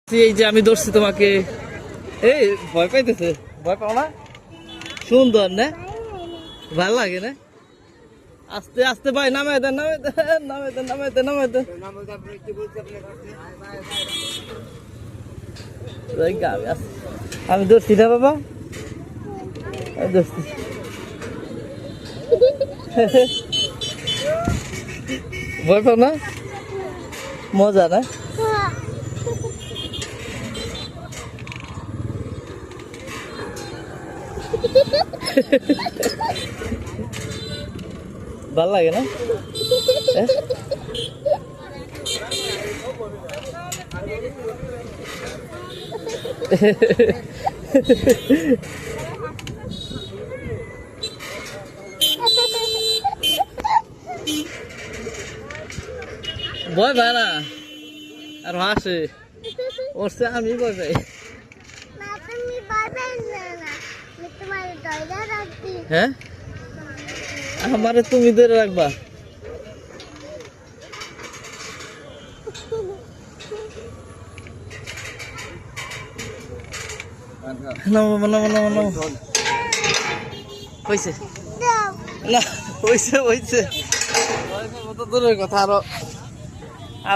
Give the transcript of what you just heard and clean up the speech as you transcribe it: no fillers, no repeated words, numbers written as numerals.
এই যে আমি ধরছি তোমাকে। এই ভয় পাইতেছে? ভয় পাও না? সুন্দর না? ভাল লাগে না? আস্তে আস্তে ভাই নামাই দেন, নামাই দেন, নামাই দেন, নামাই দেন, নামাই দেন। আমি ধরছি না বাবা, আমি ধরছি। ভয় পাও না? মজা না? ভাল লাগে না? ভয় পায় না আর হাসে ওরছে, আমি ভয় পাই। হ্যাঁ, আমারে তুমি ধরে রাখবা। হয়েছে না, হয়েছে হয়েছে দূরের কথা আরো